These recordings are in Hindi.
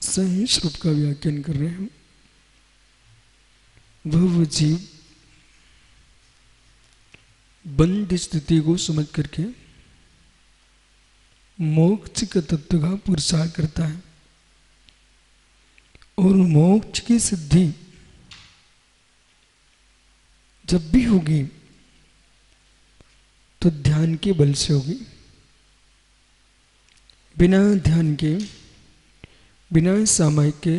सहिष्णु रूप का व्याख्यान कर रहे हैं। वह जीव बंध स्थिति को समझ करके मोक्ष के तत्व का पुरुषार्थ करता है और मोक्ष की सिद्धि जब भी होगी तो ध्यान के बल से होगी। बिना ध्यान के, बिना सामायिक के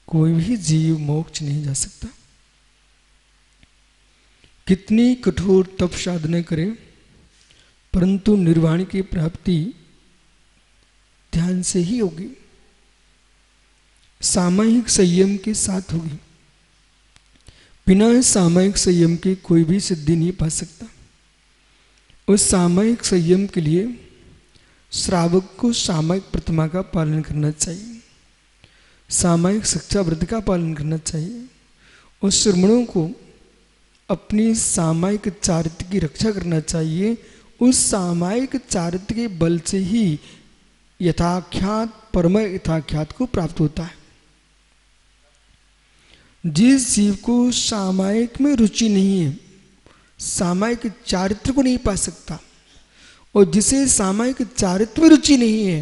कोई भी जीव मोक्ष नहीं जा सकता। कितनी कठोर तप साधना करे परंतु निर्वाण की प्राप्ति ध्यान से ही होगी, सामायिक संयम के साथ होगी। बिना सामायिक संयम के कोई भी सिद्धि नहीं पा सकता। उस सामायिक संयम के लिए श्रावक को सामायिक प्रतिमा का पालन करना चाहिए, सामायिक शिक्षा व्रत का पालन करना चाहिए और श्रमणों को अपनी सामायिक चारित्र की रक्षा करना चाहिए। उस सामायिक चारित्र के बल से ही यथाख्यात परम यथाख्यात को प्राप्त होता है। जिस जीव को सामायिक में रुचि नहीं है, सामायिक चारित्र को नहीं पा सकता, और जिसे सामायिक चारित्र में रुचि नहीं है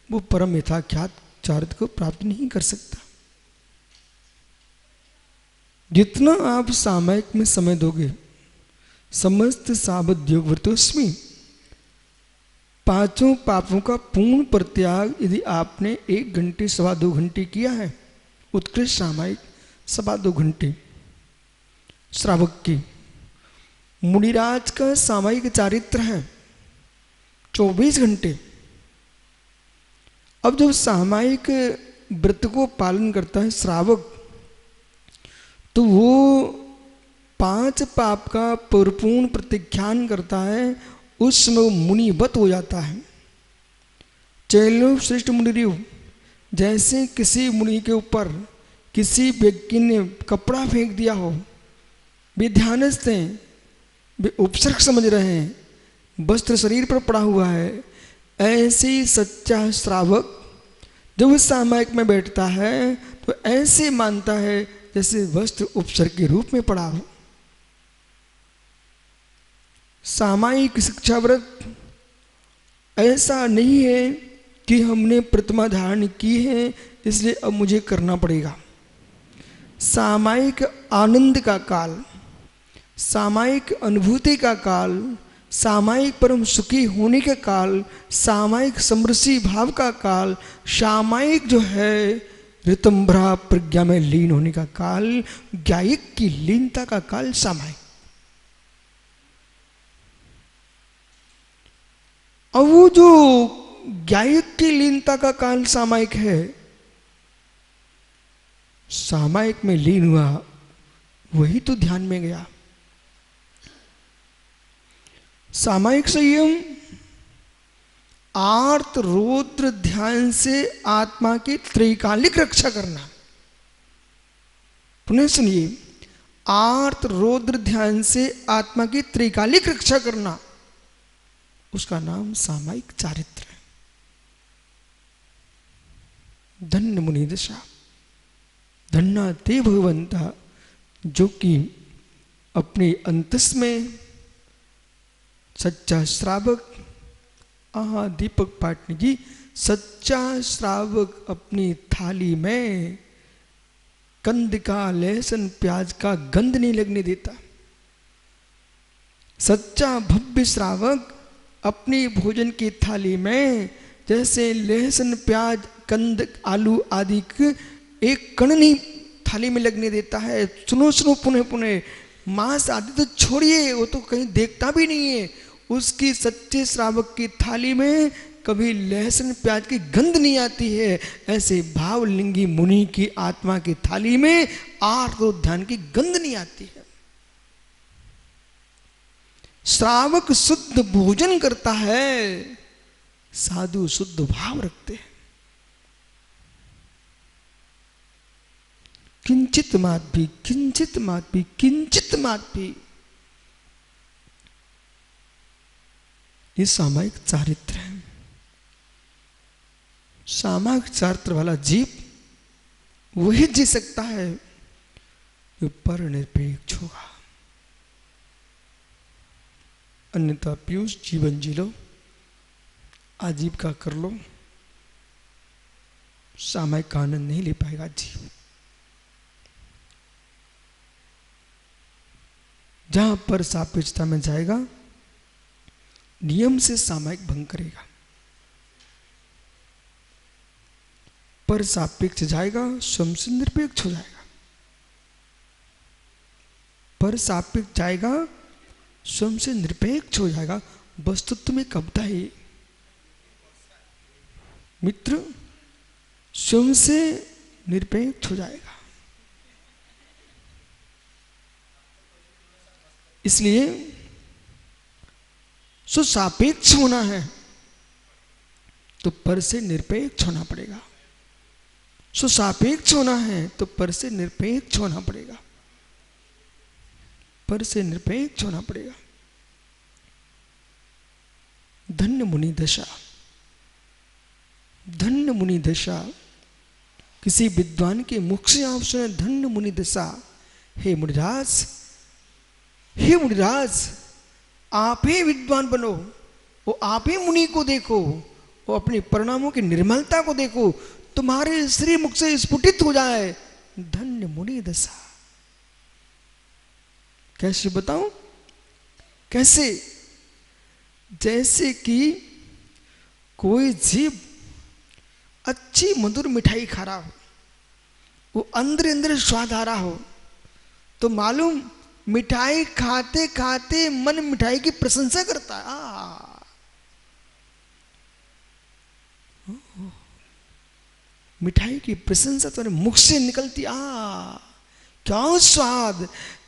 वो परम यथाख्यात चारित्र को प्राप्त नहीं कर सकता। जितना आप सामायिक में समय दोगे, समस्त सावध योग व्रतोस्मि, पांचों पापों का पूर्ण परित्याग यदि आपने 1 घंटे 2.25 घंटे किया है, उत्कृष्ट सामायिक 2.25 घंटे श्रावक की, मुनिराज का सामायिक चारित्र है 24 घंटे। अब जब सामायिक व्रत को पालन करता है श्रावक, तो वो 5 पाप का परिपूर्ण प्रत्याख्यान करता है, उस समय वो मुनिवत हो जाता है। चैलो श्रेष्ठ मुनिरिव, जैसे किसी मुनि के ऊपर किसी व्यक्ति ने कपड़ा फेंक दिया हो, वे ध्यानस्थ हैं, वे उपसर्ग समझ रहे हैं, वस्त्र शरीर पर पड़ा हुआ है, ऐसे ही सच्चा श्रावक जब उस सामायिक में बैठता है तो ऐसे मानता है जैसे वस्त्र उपसर्ग के रूप में पड़ा हो। सामायिक शिक्षा व्रत ऐसा नहीं है कि हमने प्रतिमा धारण की है इसलिए अब मुझे करना पड़ेगा। सामायिक आनंद का काल, सामायिक अनुभूति का काल, सामायिक परम सुखी होने का काल, सामायिक समरसी भाव का काल, सामायिक जो है ऋतंभरा प्रज्ञा में लीन होने का काल, ज्ञायिक की लीनता का काल सामायिक। अब वो जो ज्ञायिक की लीनता का काल सामायिक है, सामायिक में लीन हुआ वही तो ध्यान में गया। सामायिक संयम आर्त रौद्र ध्यान से आत्मा की त्रैकालिक रक्षा करना। पुनः सुनिए, आर्त रौद्र ध्यान से आत्मा की त्रैकालिक रक्षा करना, उसका नाम सामायिक चारित्र है। धन्य मुनि दशा, धन्ना ते भगवंता, जो कि अपने अंतस में सच्चा श्रावक, दीपक पाटनी जी, सच्चा श्रावक अपनी थाली में कंद का, लहसुन प्याज का गंध नहीं लगने देता। सच्चा भव्य श्रावक अपनी भोजन की थाली में जैसे लहसुन प्याज कंद आलू आदि एक कण नहीं थाली में लगने देता है। सुनो सुनो पुनः पुनः, मांस आदि तो छोड़िए, वो तो कहीं देखता भी नहीं है। उसकी सच्चे श्रावक की थाली में कभी लहसुन प्याज की गंध नहीं आती है। ऐसे भावलिंगी मुनि की आत्मा की थाली में आर्त और ध्यान की गंध नहीं आती है। श्रावक शुद्ध भोजन करता है, साधु शुद्ध भाव रखते हैं। किंचित मात भी, किंचित मात भी, किंचित मात भी, ये सामायिक चारित्र है। सामायिक चारित्र वाला जीव वही जी सकता है जो पर निरपेक्ष होगा, अन्यथा पीयूष जीवन जी लो, आजीविका कर लो, सामायिक का आनंद नहीं ले पाएगा जीव। जहां पर सापेक्षता में जाएगा नियम से सामायिक भंग करेगा, पर सापेक्ष जाएगा स्वयं से निरपेक्ष हो जाएगा, पर सापेक्ष जाएगा स्वयं से निरपेक्ष हो जाएगा। वस्तुत्व में कबता है मित्र, स्वयं से निरपेक्ष हो जाएगा। इसलिए सुसापेक्ष होना है तो पर से निरपेक्ष होना पड़ेगा, सुसापेक्ष होना है तो पर से निरपेक्ष होना पड़ेगा, पर से निरपेक्ष होना पड़ेगा। धन्य मुनि दशा, धन्य मुनि दशा। किसी विद्वान के मुख से आप सुने धन्य मुनि दशा। हे मुनिराज, हे मुनिराज, आप ही विद्वान बनो, वो आप ही मुनि को देखो, वो अपने परिणामों की निर्मलता को देखो, तुम्हारे श्री मुख से स्फुटित हो जाए धन्य मुनि दशा। कैसे बताऊं? कैसे? जैसे कि कोई जीव अच्छी मधुर मिठाई खा रहा हो, वो अंदर अंदर स्वाद आ रहा हो, तो मालूम मिठाई खाते खाते मन मिठाई की प्रशंसा करता है। मिठाई की प्रशंसा तुम्हारे मुख से निकलती, क्या स्वाद।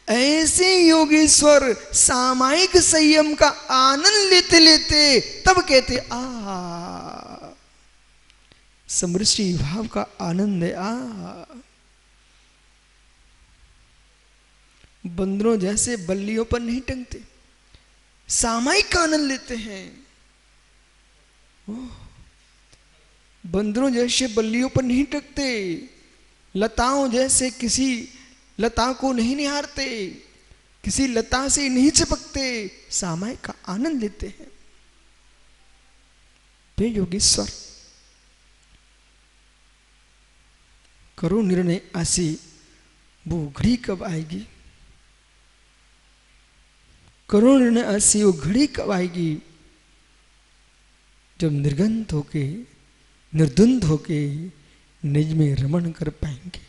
ऐसे योगेश्वर सामायिक संयम का आनंद लेते लेते तब कहते समृष्टि भाव का आनंद है। बंदरों जैसे बल्लियों पर नहीं टंगते, सामायिक का आनंद लेते हैं। बंदरों जैसे बल्लियों पर नहीं टकते, लताओं जैसे किसी लता को नहीं निहारते, किसी लता से नहीं चिपकते, सामायिक का आनंद लेते हैं। हे योगेश्वर, करो निर्णय ऐसी, वो घड़ी कब आएगी? करो निर्णय ऐसी, वो घड़ी कब आएगी जब निर्गंध होके, निर्द्वंद होके निज में रमण कर पाएंगे।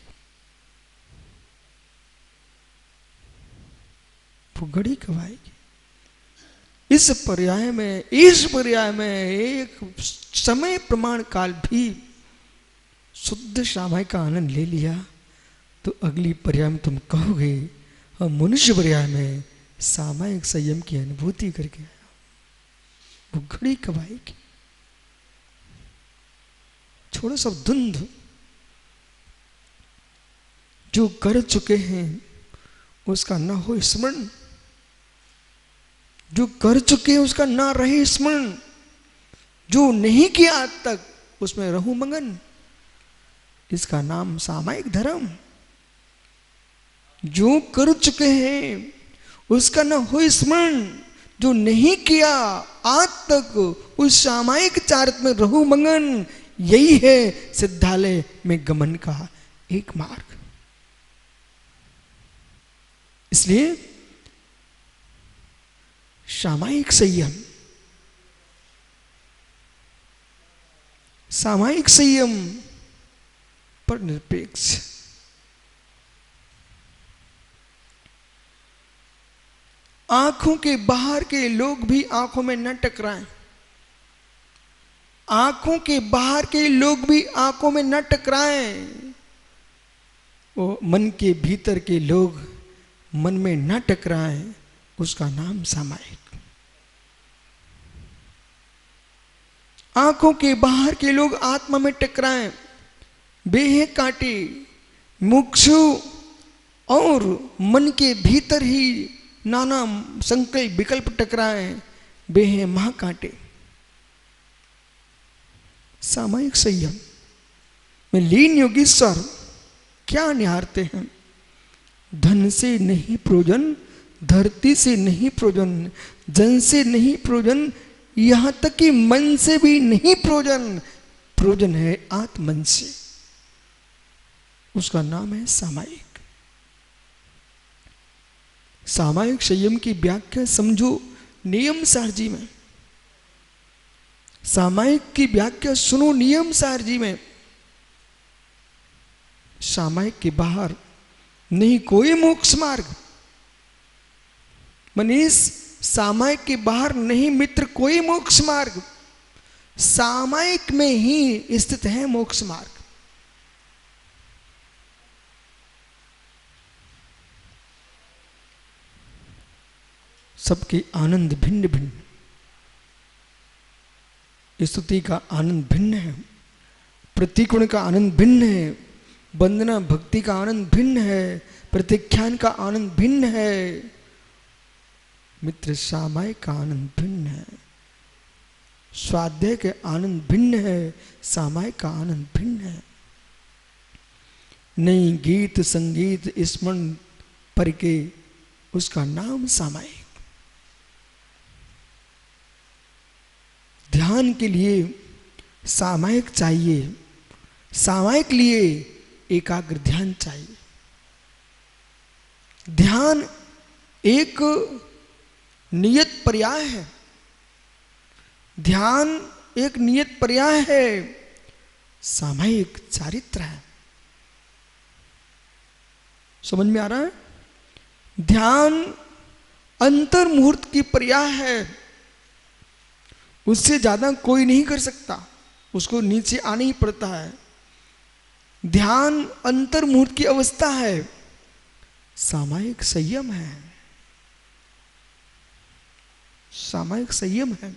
वो घड़ी कब आएगी? इस पर्याय में एक समय प्रमाण काल भी शुद्ध सामायिक का आनंद ले लिया तो अगली पर्याय में तुम कहोगे हम मनुष्य पर्याय में सामायिक संयम की अनुभूति करके आया। वो घड़ी कब आएगी? छोड़ो सब धुंध, जो कर चुके हैं उसका न हो स्मरण, जो कर चुके हैं उसका ना रहे स्मरण, जो नहीं किया आज तक उसमें रहूं मगन। इसका नाम सामायिक धर्म। जो कर चुके हैं उसका न हो स्मरण, जो नहीं किया आज तक उस सामायिक चारित्र में रहूं मगन। यही है सिद्धालय में गमन का एक मार्ग। इसलिए सामायिक संयम, सामायिक संयम पर निरपेक्ष। आंखों के बाहर के लोग भी आंखों में न टकराएं, आंखों के बाहर के लोग भी आंखों में न टकराएं। वो मन के भीतर के लोग मन में न टकराएं, उसका नाम सामायिक। आंखों के बाहर के लोग आत्मा में टकराएं, बेहे काटे मुक्षु और मन के भीतर ही नाना संकल्प विकल्प टकराएं, बेहे महा काटे। सामायिक संयम में लीन योगीश्वर क्या निहारते हैं? धन से नहीं प्रयोजन, धरती से नहीं प्रयोजन, जन से नहीं प्रयोजन, यहां तक कि मन से भी नहीं प्रयोजन। प्रयोजन है आत्मन से। उसका नाम है सामायिक। सामायिक संयम की व्याख्या समझो नियम सारजी में। सामायिक की व्याख्या सुनो नियम सारजी में। सामायिक के बाहर नहीं कोई मोक्ष मार्ग। मनीष, सामायिक के बाहर नहीं मित्र कोई मोक्ष मार्ग। सामायिक में ही स्थित है मोक्ष मार्ग। सबके आनंद भिन्न भिन्न। स्तुति का आनंद भिन्न है, प्रतिगुण का आनंद भिन्न है, वंदना भक्ति का आनंद भिन्न है, प्रत्याख्यान का आनंद भिन्न है। मित्र, सामायिक का आनंद भिन्न है, स्वाध्याय के आनंद भिन्न है, सामायिक का आनंद भिन्न है। नहीं गीत संगीत स्मरण पर के उसका नाम सामायिक। ध्यान के लिए सामायिक चाहिए, सामायिक लिए एकाग्र ध्यान चाहिए। ध्यान एक नियत पर्याय है। ध्यान एक नियत पर्याय है, सामायिक चारित्र है। समझ में आ रहा है? ध्यान अंतर मुहूर्त की पर्याय है। उससे ज्यादा कोई नहीं कर सकता, उसको नीचे आना ही पड़ता है। ध्यान अंतर मुहूर्त की अवस्था है, सामायिक संयम है। सामायिक संयम है।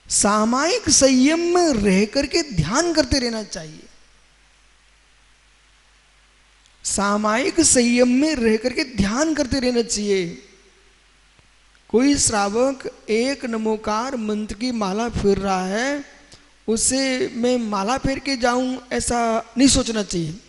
सामायिक संयम में रह करके ध्यान करते रहना चाहिए। सामायिक संयम में रह करके ध्यान करते रहना चाहिए। कोई श्रावक एक नमोकार मंत्र की माला फेर रहा है, उसे मैं माला फेर के जाऊं ऐसा नहीं सोचना चाहिए।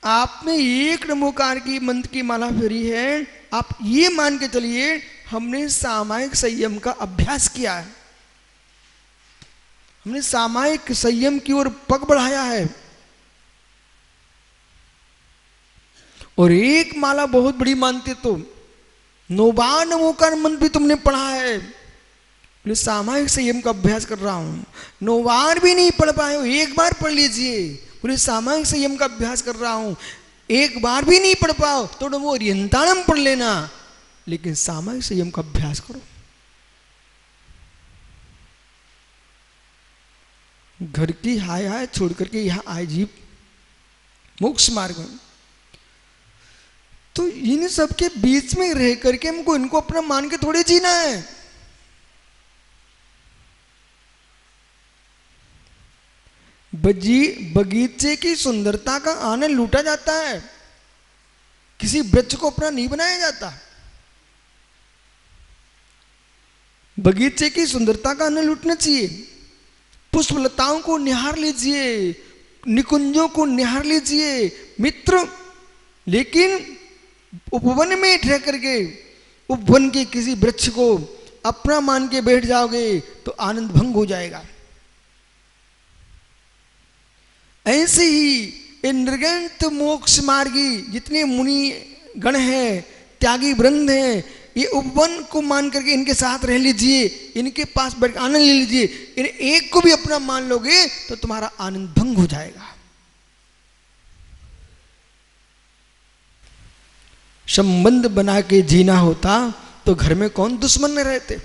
आपने एक नमोकार की मंत्र की माला फेरी है, आप ये मान के चलिए हमने सामायिक संयम का अभ्यास किया है, हमने सामायिक संयम की ओर पग बढ़ाया है। और एक माला बहुत बड़ी मानते तो 9 बार नमोकार मंत्र भी तुमने पढ़ा है। बोले सामायिक संयम का अभ्यास कर रहा हूं। 9 बार भी नहीं पढ़ पाए हो, एक बार पढ़ लीजिए। बोले सामायिक संयम का अभ्यास कर रहा हूं, एक बार भी नहीं पढ़ पाओ तो वो रियंताणम पढ़ लेना, लेकिन सामायिक संयम का अभ्यास करो। घर की हाय हाय छोड़ करके यहां आए जीव मोक्ष मार्ग में, तो इन सबके बीच में रह करके हमको इनको अपना मान के थोड़े जीना है। बगीचे की सुंदरता का आनंद लूटा जाता है, किसी वृक्ष को अपना नहीं बनाया जाता। बगीचे की सुंदरता का आनंद लूटना चाहिए। पुष्पलताओं को निहार लीजिए, निकुंजों को निहार लीजिए मित्र। लेकिन उपवन में रह करके उपवन के किसी वृक्ष को अपना मान के बैठ जाओगे तो आनंद भंग हो जाएगा। ऐसे ही ये निर्गंत मोक्ष मार्गी जितने मुनि गण हैं, त्यागी वृंद हैं, ये उपवन को मान करके इनके साथ रह लीजिए, इनके पास बैठ आनंद ले लीजिए। इन एक को भी अपना मान लोगे तो तुम्हारा आनंद भंग हो जाएगा। संबंध बना के जीना होता तो घर में कौन दुश्मन में रहते।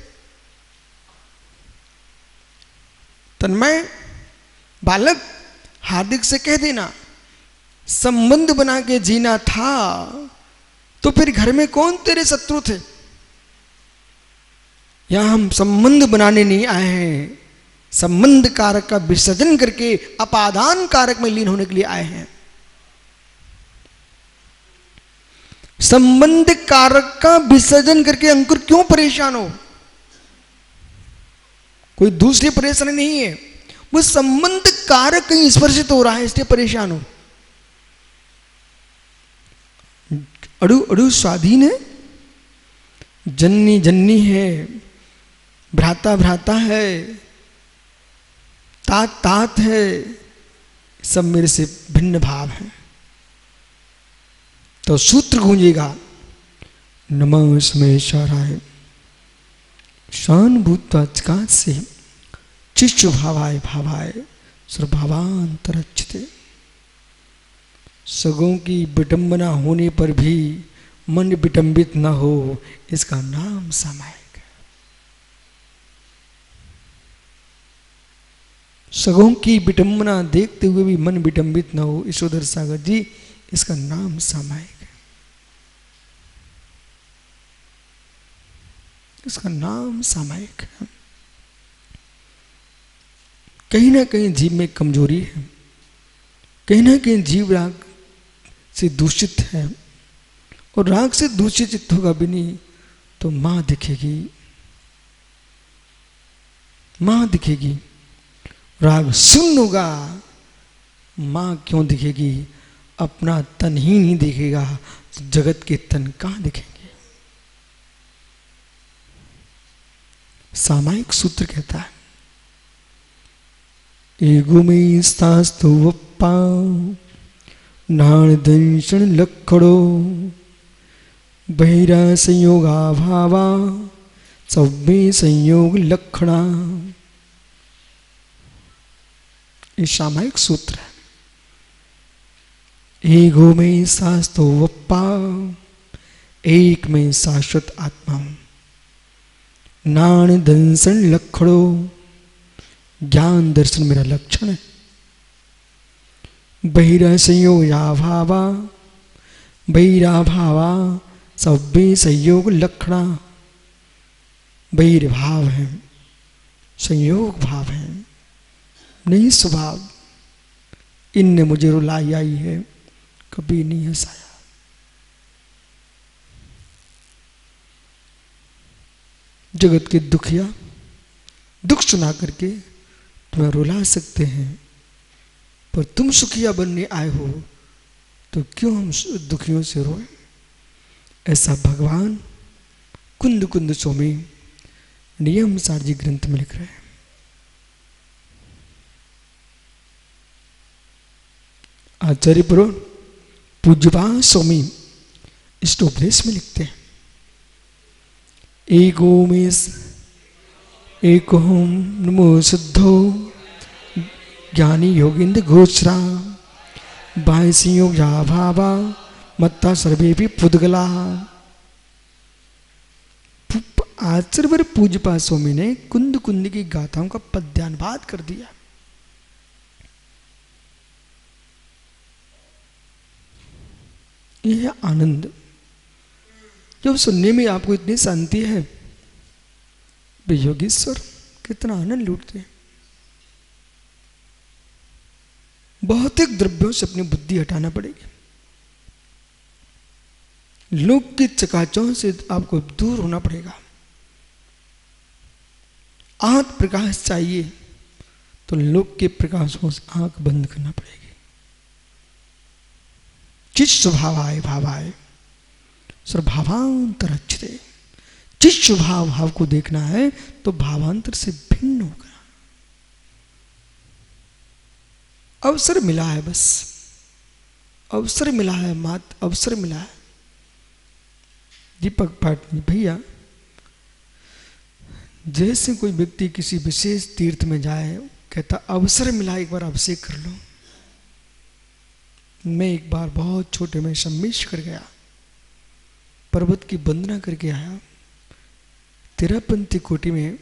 तन्मय बालक हार्दिक से कह देना, संबंध बना के जीना था तो फिर घर में कौन तेरे शत्रु थे। यहां हम संबंध बनाने नहीं आए हैं, संबंध कारक का विसर्जन करके अपादान कारक में लीन होने के लिए आए हैं। संबंध कारक का विसर्जन करके अंकुर क्यों परेशान हो। कोई दूसरी परेशानी नहीं है, वो संबंध कारक कहीं स्पर्शित हो रहा है इसलिए परेशान हो। अड़ु अड़ु स्वाधीन है, जन्नी जन्नी है, भ्राता भ्राता है, तात तात है, सब मेरे से भिन्न भाव है। तो सूत्र गूंजेगा नमः स्मेशाराय शान भूताचकात से चिश्चु भावाय भावाय सर्वभावांतरच्छते। सगों की विडंबना होने पर भी मन विडंबित न हो, इसका नाम सामायिक है। सगों की विडंबना देखते हुए भी मन विडंबित न हो, यशोधर सागर जी, इसका नाम सामायिक है। इसका नाम सामायिक है। कहीं ना कहीं जीव में कमजोरी है, कहीं ना कहीं जीव राग से दूषित है, और राग से दूषित चित्त होगा भी नहीं तो मां दिखेगी, मां दिखेगी। राग शून्य होगा, मां क्यों दिखेगी? अपना तन ही नहीं दिखेगा तो जगत के तन कहां दिखेंगे? सामायिक सूत्र कहता है एगो में शास्तु वप्पा नाण दंशन लखड़ो बहिरा संयोगा भावा सव्वे संयोग लक्षणा। ये सामायिक सूत्र है। एगो में शास्तु वप्पा, एक में शाश्वत आत्मा, नाण दंशन लखड़ो, ज्ञान दर्शन मेरा लक्षण है, बहिरा संयोग भावा, बहिरा भावा सव्वे संयोग लक्षणा। बहिर्भाव है, संयोग भाव है, नहीं स्वभाव। इनने मुझे रुलाई आई है, कभी नहीं हंसाया। जगत के दुखिया दुख सुना करके तुम्हें रुला सकते हैं, पर तुम सुखिया बनने आए हो तो क्यों हम दुखियों से रोए? ऐसा भगवान कुंद कुंद स्वामी नियम सारजी ग्रंथ में लिख रहे हैं। आचार्य पुरो पूज्यपा स्वामी इस उपदेश में लिखते हैं एको में एको नमो सिद्धो ज्ञानी योगिंद्र गोचरा बाह्य संयोग भावा मत्ता सर्वे भी पुद्गला। आचार्य पूज्यपा स्वामी ने कुंद कुंद की गाथाओं का पद्यानुवाद कर दिया। यह आनंद जब सुनने में आपको इतनी शांति है, वे योगीश्वर कितना आनंद लूटते हैं। भौतिक द्रव्यों से अपनी बुद्धि हटाना पड़ेगी, लोक की चकाचौंध से आपको दूर होना पड़ेगा। आंख प्रकाश चाहिए तो लोक के प्रकाशों से आंख बंद करना पड़ेगी। चित स्वभावाय भावाय सर्वभावांतरच्छते। जिस स्वभाव भाव को देखना है तो भावांतर से भिन्न होगा। अवसर मिला है, बस अवसर मिला है, मात अवसर मिला है। दीपक पाटनी भैया, जैसे कोई व्यक्ति किसी विशेष तीर्थ में जाए, कहता अवसर मिला एक बार अभिषेक कर लो। मैं एक बार बहुत छोटे में सम्मिश कर गया, पर्वत की वंदना करके आया। तेरापंथी कोटि में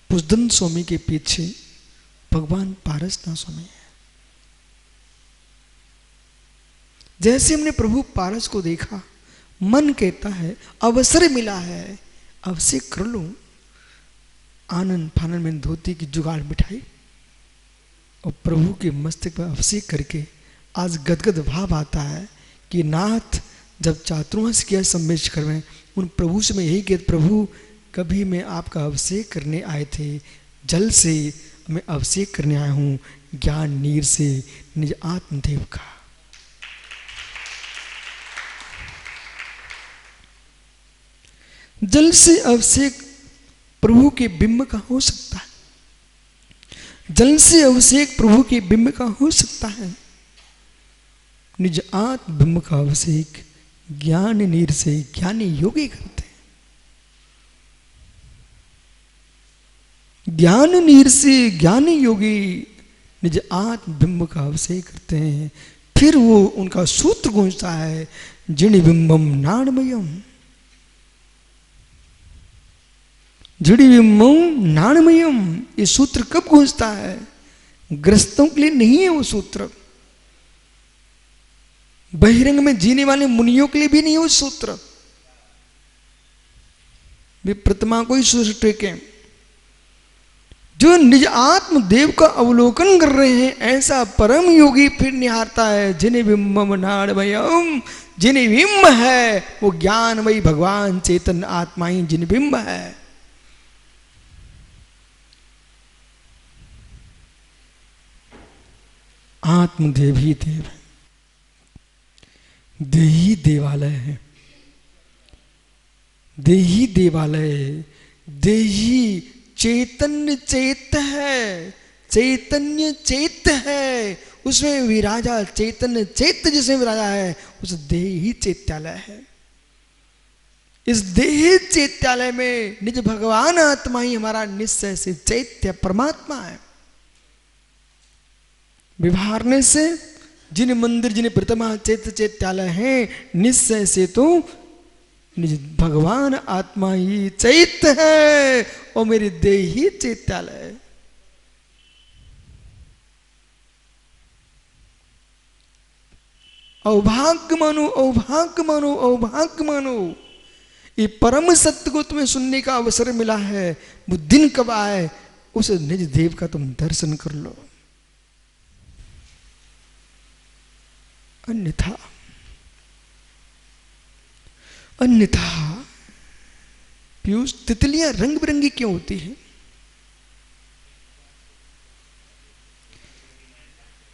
पुष्दन स्वामी के पीछे भगवान पारसनाथ स्वामी है। जैसे हमने प्रभु पारस को देखा, मन कहता है अवसर मिला है, अभिषेक कर लो। आनंद फानन में धोती की जुगाड़ बिठाई और प्रभु के मस्तक पर अभिषेक करके आज गदगद भाव आता है कि नाथ जब चातुर्मास किया सम्मेश कर में, उन प्रभु से मैं यही कहता, प्रभु कभी मैं आपका अभिषेक करने आए थे जल से, मैं अभिषेक करने आया हूँ ज्ञान नीर से निज आत्मदेव का। जल से अभिषेक प्रभु के बिंब का हो सकता है, जल से अभिषेक प्रभु के बिंब का हो सकता है। निज आत्म बिंब का अभिषेक ज्ञान नीर से ज्ञानी योगी करते हैं। ज्ञान नीर से ज्ञानी योगी निज आत्म बिंब का अभिषेक करते हैं। फिर वो उनका सूत्र गूंजता है, जिन बिंबम नाणमयम, जिड़ी बिंबम नाणमयम। ये सूत्र कब गूंजता है? ग्रस्तों के लिए नहीं है वो सूत्र, बहिरंग में जीने वाले मुनियों के लिए भी नहीं है वो सूत्र। वे प्रतिमा को ही सूत्र टेके, जो निज आत्म देव का अवलोकन कर रहे हैं ऐसा परम योगी फिर निहारता है। जिन्हें बिंबम नाणमयम, जिन्हें बिंब है वो ज्ञानमयी भगवान चेतन आत्मा ही जिन बिंब है। आत्मदेव ही देव है, देही देवालय है, देही देवालय है। देही चैतन्य चेत है, चैतन्य चेत है, उसमें विराजा चैतन्य चेत जिसमें विराजा है उस देही चैत्यालय है। इस देही चैत्यालय में निज भगवान आत्मा ही हमारा निश्चय से चैत्य परमात्मा है। व्यवहारने से जिन मंदिर जिन प्रतिमा चैत्य चैत्यालय हैं निश्चय से तो निज भगवान आत्मा ही चैत्य है और मेरी देही चैत्यालय है। औभाग्य मानो, औभाग्य मानो, औभाग्य मानो। ये परम सत्य को तुम्हें सुनने का अवसर मिला है। वो दिन कब आए उस निज देव का तुम दर्शन कर लो, अन्यथा अन्यथा पीयूष तितलियां रंग बिरंगी क्यों होती हैं?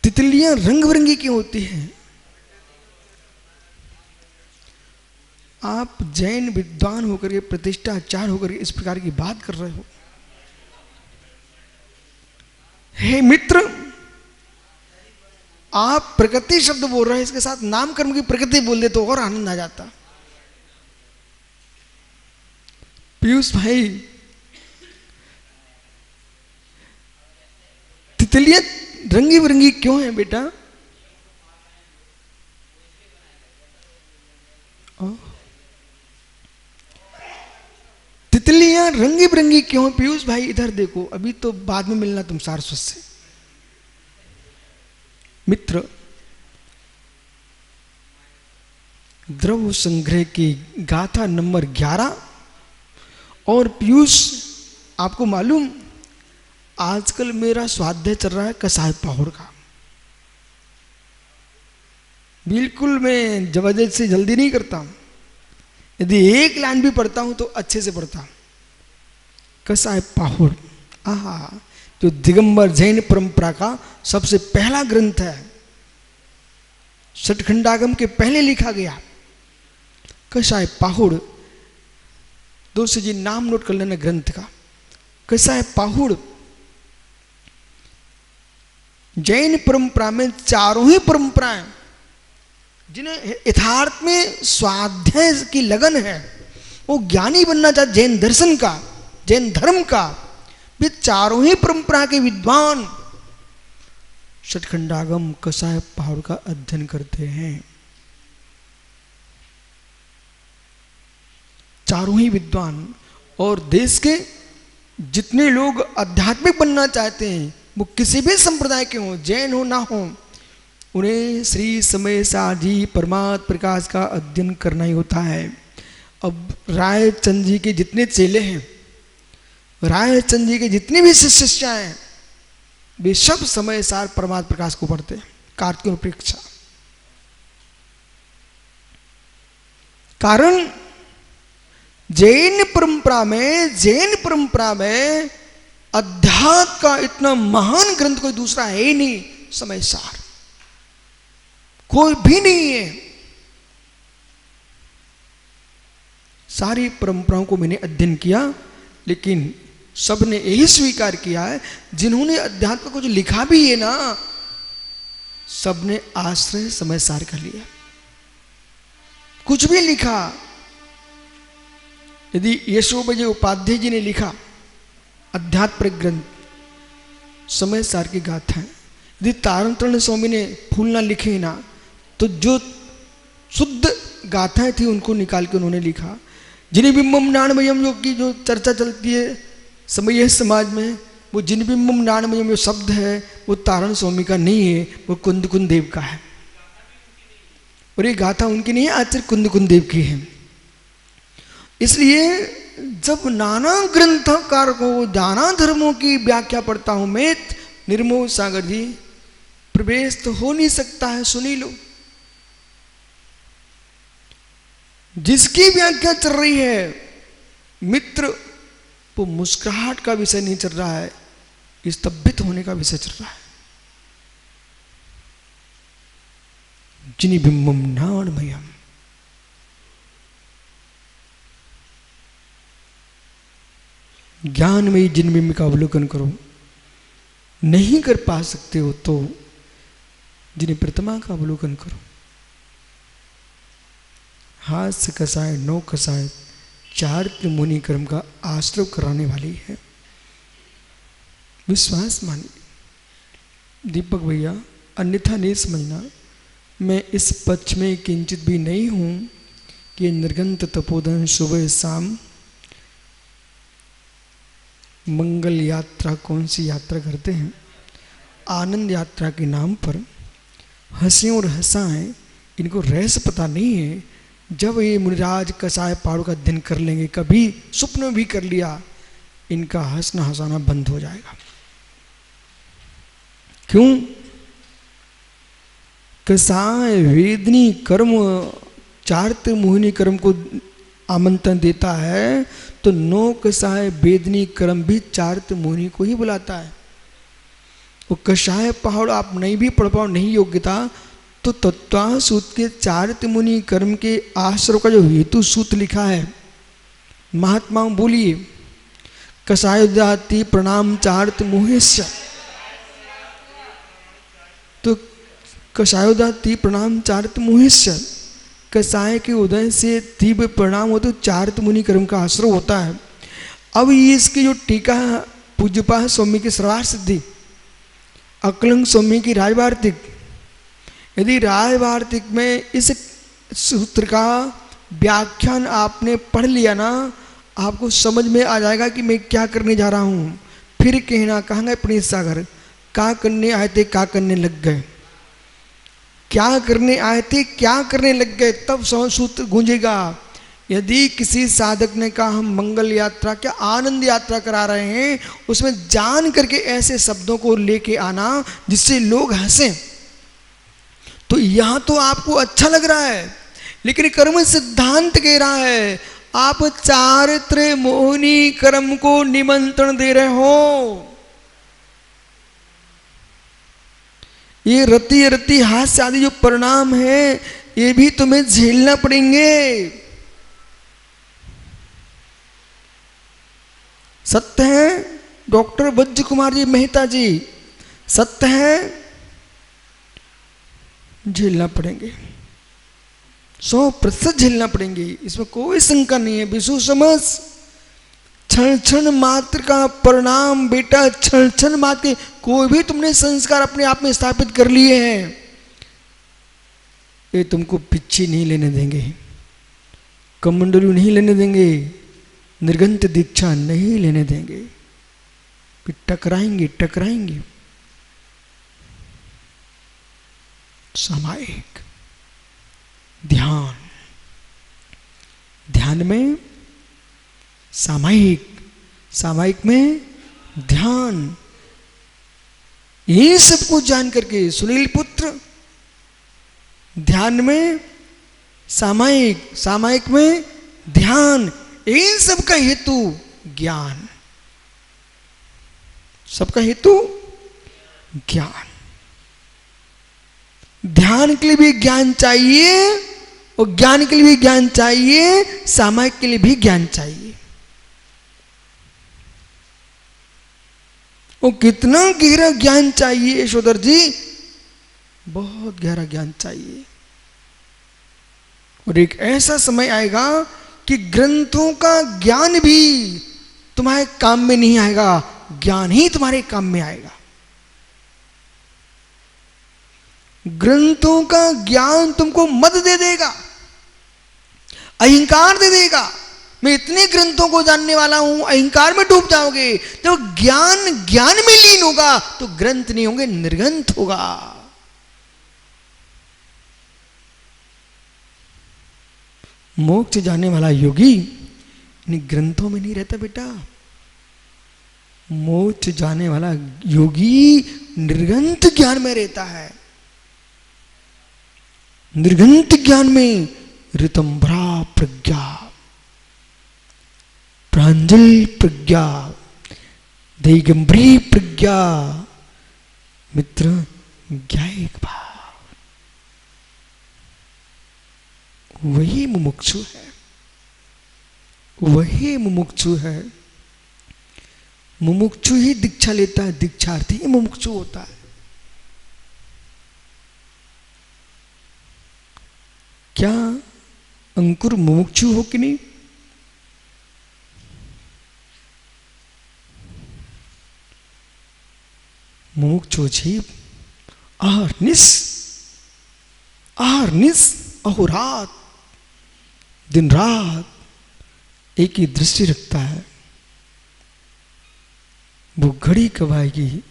तितलियां रंग बिरंगी क्यों होती हैं? आप जैन विद्वान होकर के, प्रतिष्ठाचार्य होकर के इस प्रकार की बात कर रहे हो। हे मित्र, आप प्रकृति शब्द बोल रहे हैं, इसके साथ नाम कर्म की प्रकृति बोल दे तो और आनंद आ जाता। पीयूष भाई, तितलियां रंगी बिरंगी क्यों है बेटा? तितलियां रंगी बिरंगी क्यों है? पीयूष भाई इधर देखो, अभी तो बाद में मिलना तुम सारस्वत से। मित्र, द्रव्य संग्रह की गाथा नंबर 11। और पीयूष, आपको मालूम आजकल मेरा स्वाध्याय चल रहा है कसाय पाहुड़ का। बिल्कुल मैं जबरदस्ती से जल्दी नहीं करता हूं, यदि एक लाइन भी पढ़ता हूं तो अच्छे से पढ़ता हूं। कसाय पाहुड़, आहा, जो दिगंबर जैन परंपरा का सबसे पहला ग्रंथ है, षटखंडागम के पहले लिखा गया कसाय पाहुड़। दोस्त जी नाम नोट कर लेना ग्रंथ का, कसाय पाहुड़। जैन परंपरा में चारों ही परंपराएं जिन्हें यथार्थ में स्वाध्याय की लगन है, वो ज्ञानी बनना चाहते जैन दर्शन का, जैन धर्म का, वे चारों ही परंपरा के विद्वान षटखंडागम कसाय पाहुड़ का अध्ययन करते हैं। चारों ही विद्वान। और देश के जितने लोग आध्यात्मिक बनना चाहते हैं, वो किसी भी संप्रदाय के हों, जैन हो ना हो, उन्हें श्री समय साजी परमात्म प्रकाश का अध्ययन करना ही होता है। अब रायचंद जी के जितने चेले हैं, रायचंद जी के जितने भी शिष्य हैं, वे सब समय सार परमात्म प्रकाश को पढ़ते हैं, कार्तिक परीक्षा। कारण जैन परंपरा में अध्यात्म का इतना महान ग्रंथ कोई दूसरा है ही नहीं, समय सार कोई भी नहीं है। सारी परंपराओं को मैंने अध्ययन किया, लेकिन सबने यही स्वीकार किया है, जिन्होंने अध्यात्म को कुछ लिखा भी है ना, सबने आश्रय समय सार का लिया। कुछ भी लिखा, यदि यशोबज उपाध्याय जी ने लिखा अध्यात्म ग्रंथ समय सार की गाथा है, यदि तारण स्वामी ने फूल ना लिखे ना, तो जो शुद्ध गाथाएं थी उनको निकाल के उन्होंने लिखा। जिन बिंबम नाणमयम जो चर्चा चलती है समय समाज में, वो जिन बिंबम नाणमयम जो शब्द है वो तारण स्वामी का नहीं है, वो कुंद देव का है। और ये गाथा उनकी नहीं है, आचार्य कुंद देव की है। इसलिए जब नाना ग्रंथकार को नाना धर्मों की व्याख्या पढ़ता हूं मैं, निर्मोह सागर जी, प्रवेश तो हो नहीं सकता है, सुनी लो। जिसकी व्याख्या चल रही है मित्र, वो मुस्कुराहट का विषय नहीं चल रहा है, स्तब्धित होने का विषय चल रहा है। जिनि बिंबम नाणमयम, ज्ञानमयी जिन बिंब का अवलोकन करो। नहीं कर पा सकते हो तो जिन्हें प्रतिमा का अवलोकन करो। हास्य कसाय नौ कसाय चारित्र मुनि कर्म का आश्रय कराने वाली है। विश्वास मानिए दीपक भैया, अन्यथा नहीं समझना। मैं इस पक्ष में किंचित भी नहीं हूं कि निर्गंत तपोधन सुबह शाम मंगल यात्रा, कौन सी यात्रा करते हैं, आनंद यात्रा के नाम पर हंसें और हंसाएं, इनको रहस्य पता नहीं है। जब ये मुनिराज कसाय पहाड़ों का अध्ययन कर लेंगे, कभी स्वप्न में भी कर लिया, इनका हंसना हंसाना बंद हो जाएगा। क्यों? कसाय वेदनी कर्म चारित्र मोहिनी कर्म को आमंत्रण देता है, तो नौ कसाय वेदनी कर्म भी चारित्र मोहिनी को ही बुलाता है। वो कसाय पहाड़ आप नहीं भी पढ़ पाओ, नहीं योग्यता, तो तत्व सूत्र के चारित्र मुनि कर्म के आश्रय का जो हेतु सूत्र लिखा है, महात्माओं बोलिए, कसाय जाति प्रणाम चारित्र मोहेश्य, तो कसायोदाति प्रणाम चारित्र मोहेश्य, कसाय के उदय से तीव्र परिणाम हो तो चारित्र मुनि कर्म का आश्रय होता है। अब ये इसकी जो टीका पूज्यपा स्वामी की सर्वार्थ सिद्धि, अकलंग स्वामी की राजवार्तिक, यदि राजवार्तिक में इस सूत्र का व्याख्यान आपने पढ़ लिया ना, आपको समझ में आ जाएगा कि मैं क्या करने जा रहा हूं। फिर कहना कहांगे प्रणीत सागर, क्या करने आए थे क्या करने लग गए, क्या करने आए थे क्या करने लग गए, तब सूत्र गूंजेगा। यदि किसी साधक ने कहा हम मंगल यात्रा क्या आनंद यात्रा करा रहे हैं, उसमें जान करके ऐसे शब्दों को लेके आना जिससे लोग हंसें, तो यहां तो आपको अच्छा लग रहा है, लेकिन कर्म सिद्धांत कह रहा है आप चारित्र मोहिनी कर्म को निमंत्रण दे रहे हो। ये रति रति हास्य आदि जो परिणाम है, ये भी तुम्हें झेलना पड़ेंगे। सत्य है डॉक्टर वज्र कुमार जी मेहता जी, सत्य है, झेलना पड़ेंगे, 100% झेलना पड़ेंगे, इसमें कोई शंका नहीं है। विशु समझ, क्षण क्षण मात्र का परिणाम बेटा, क्षण क्षण मात्र के कोई भी तुमने संस्कार अपने आप में स्थापित कर लिए हैं, ये तुमको पीछे नहीं लेने देंगे, कमंडलू नहीं लेने देंगे, निर्गंत दीक्षा नहीं लेने देंगे, टकराएंगे टकराएंगे। सामायिक ध्यान, ध्यान में सामायिक, सामायिक में ध्यान, ये सब कुछ जान करके सुनील पुत्र, ध्यान में सामायिक, सामायिक में ध्यान, इन सबका हेतु ज्ञान, सबका हेतु ज्ञान। ध्यान के लिए भी ज्ञान चाहिए और ज्ञान के लिए भी ज्ञान चाहिए, सामायिक के लिए भी ज्ञान चाहिए। और कितना गहरा ज्ञान चाहिए यशोधर जी, बहुत गहरा ज्ञान चाहिए। और एक ऐसा समय आएगा कि ग्रंथों का ज्ञान भी तुम्हारे काम में नहीं आएगा, ज्ञान ही तुम्हारे काम में आएगा। ग्रंथों का ज्ञान तुमको मद दे देगा, अहंकार दे देगा। मैं इतने ग्रंथों को जानने वाला हूं, अहंकार में डूब जाओगे। जब ज्ञान ज्ञान में लीन होगा तो ग्रंथ नहीं होंगे, निर्ग्रंथ होगा। मोक्ष जाने वाला योगी इन ग्रंथों में नहीं रहता बेटा। मोक्ष जाने वाला योगी निर्ग्रंथ ज्ञान में रहता है। निर्ग्रंथ ज्ञान में ऋतंभरा प्रज्ञा, प्रांजल प्रज्ञा, दिगंबरी प्रज्ञा, मित्र ज्ञायक भाव, वही मुमुक्षु है, वही मुमुक्षु है। मुमुक्षु ही दीक्षा लेता है, दीक्षार्थी ही मुमुक्षु होता है। क्या अंकुर मुमुक्षु हो कि नहीं? मुमुक्षु जीव अहर्निश अहोरात दिन रात एक ही दृष्टि रखता है। वो घड़ी कब आएगी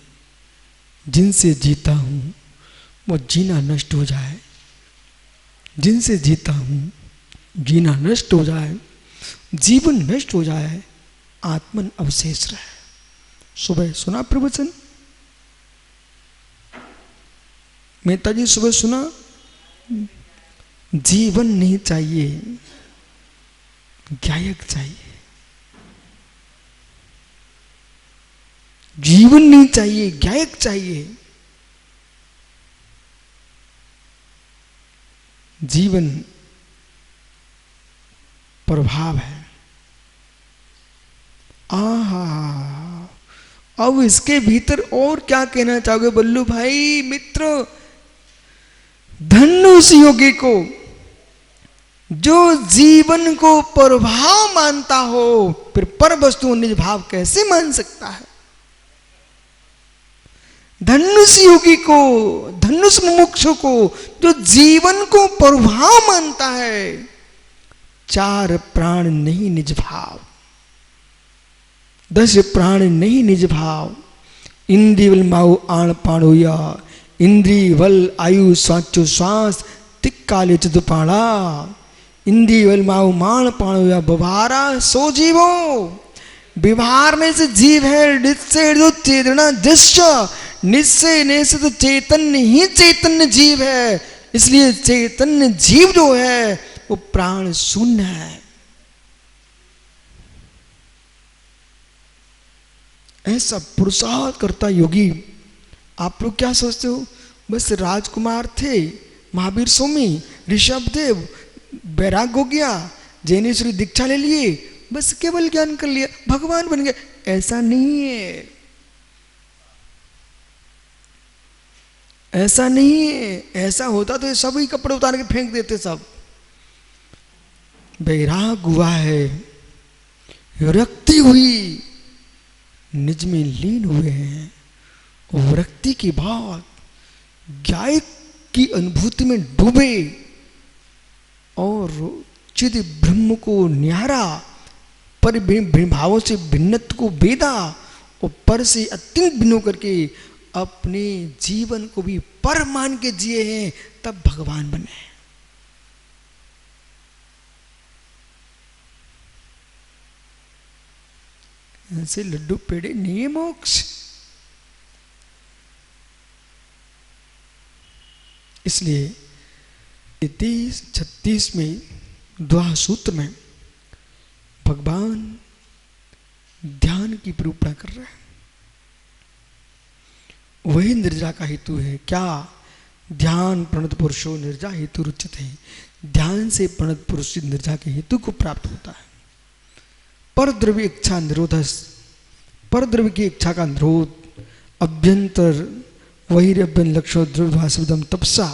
जिनसे जीता हूं वो जीना नष्ट हो जाए, जिनसे जीता हूं जीना नष्ट हो जाए, जीवन नष्ट हो जाए, आत्मन अवशेष रहे। सुबह सुना प्रवचन, मेहता जी सुबह सुना, जीवन नहीं चाहिए, ज्ञायक चाहिए। जीवन नहीं चाहिए, ज्ञायक चाहिए। जीवन प्रभाव है। आहा, अब इसके भीतर और क्या कहना चाहोगे बल्लू भाई? मित्र, धन्य उस योगी को जो जीवन को प्रभाव मानता हो, फिर पर वस्तु निज भाव कैसे मान सकता है? धनुष योगी को, धनुष मुमुक्षु को जो जीवन को प्रभाव मानता है, चार प्राण नहीं निज भाव, 10 प्राण नहीं निज भाव, इंद्रिय माऊ आण पाणोया, इंद्रिय वल आयु स्वाचो श्वास तिक्काले चतुपाणा, इंद्रिय वल माऊ माण पाणोया बभारा सो जीवो। विभारने से जीव है, निश्चय जो चेतना दृश्य, निश्चय ने से तो चैतन्य ही चैतन्य जीव है। इसलिए चैतन्य जीव जो है वो प्राण शून्य है। ऐसा पुरुषार्थ करता योगी। आप लोग क्या सोचते हो? बस राजकुमार थे, महावीर स्वामी, ऋषभ देव, बैराग हो गया, जैनेश्वरी दीक्षा ले लिए, बस केवल ज्ञान कर लिया, भगवान बन गए। ऐसा नहीं है, ऐसा नहीं है। ऐसा होता तो सभी कपड़े उतार के फेंक देते सब। बैराग हुआ है, विरक्ति हुई, निज में लीन हुए हैं। विरक्ति के बाद ज्ञायक की अनुभूति में डूबे और चिद ब्रह्म को न्यारा, पर भावों से भिन्नत्व को वेदा और पर से अत्यंत भिन्न करके अपने जीवन को भी पर मान के जिए हैं, तब भगवान बने। ऐसे लड्डू पेड़े नहीं है मोक्ष। इसलिए 33-36 में द्वाह सूत्र में भगवान की निरूपणा कर रहा है। वही निर्जा का हेतु है। क्या? ध्यान प्रणत पुरुषो निर्जा हेतु रुचते है। ध्यान से प्रणत पुरुष निर्जा के हेतु को प्राप्त होता है। पर द्रव्य इच्छा निरोधस, पर द्रव्य की इच्छा का निरोध, अभ्यंतर वैरभ्यन लक्षण द्रव्य भाषिदम तपसा,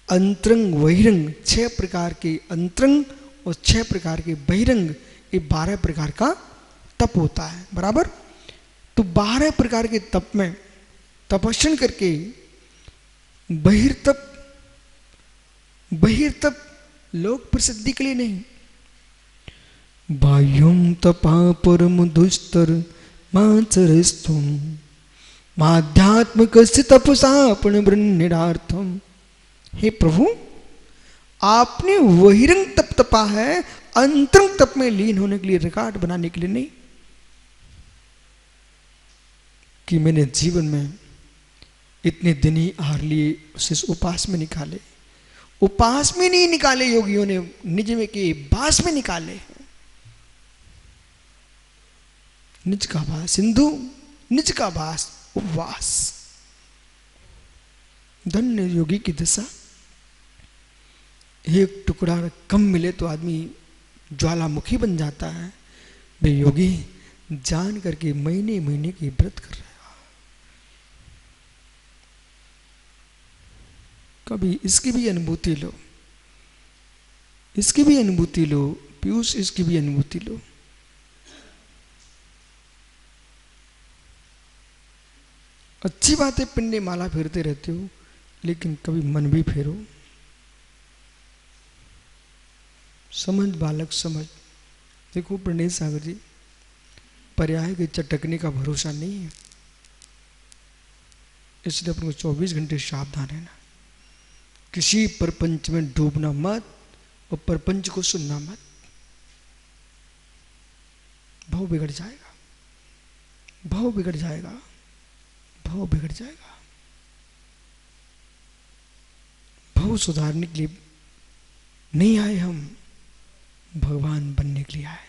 अंतरंग बहिरंग 6 प्रकार के अंतरंग और 6 प्रकार के बहिरंग, ये 12 प्रकार का तप होता है। बराबर। तो 12 प्रकार के तप में तपस्या करके बहिर्तप, बहिर्तप लोक प्रसिद्धि के लिए नहीं, बाह्यम तपा परम दुस्तर माचरस्तुम माध्यात्मिक तपसा पुण्यवृन्निरार्थम। हे प्रभु, आपने बहिरंग तप तपा है, अंतरंग तप में लीन होने के लिए, रिकॉर्ड बनाने के लिए नहीं कि मैंने जीवन में इतने दिन ही आहार लिए, उसे उपास में निकाले। उपास में नहीं निकाले योगियों ने, निज में के बास में निकाले। निज का भास सिंधु, निज का भास उपवास। धन्य योगी की दशा। एक टुकड़ा कम मिले तो आदमी ज्वालामुखी बन जाता है। वे योगी जान करके महीने महीने की व्रत कर रहे हैं। कभी इसकी भी अनुभूति लो, इसकी भी अनुभूति लो पीयूष, इसकी भी अनुभूति लो। अच्छी बात है, पिंडे माला फेरते रहते हो, लेकिन कभी मन भी फेरो। समझ बालक समझ। देखो प्रणेश सागर जी, पर्याय के चटकने का भरोसा नहीं है, इसलिए अपन को 24 घंटे सावधान रहना। किसी परपंच में डूबना मत और परपंच को सुनना मत, भाव बिगड़ जाएगा, भाव बिगड़ जाएगा, भाव बिगड़ जाएगा। भाव सुधारने के लिए नहीं आए हम, भगवान बनने के लिए आए।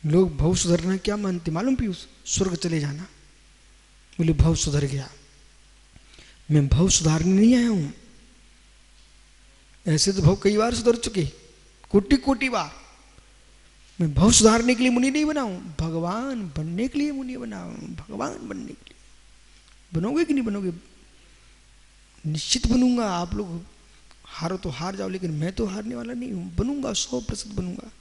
लोग भाव सुधरना क्या मानते मालूम पीयूष? स्वर्ग चले जाना। बोले भाव सुधर गया। मैं भाव सुधारने नहीं आया हूं। ऐसे तो भाव कई बार सुधर चुके, कोटि कोटि बार। मैं भाव सुधारने के लिए मुनि नहीं बना हूं, भगवान बनने के लिए मुनि बना हूं। भगवान बनने के लिए। बनोगे कि नहीं बनोगे? निश्चित बनूंगा। आप लोग हारो तो हार जाओ, लेकिन मैं तो हारने वाला नहीं हूं। बनूंगा, 100% बनूंगा।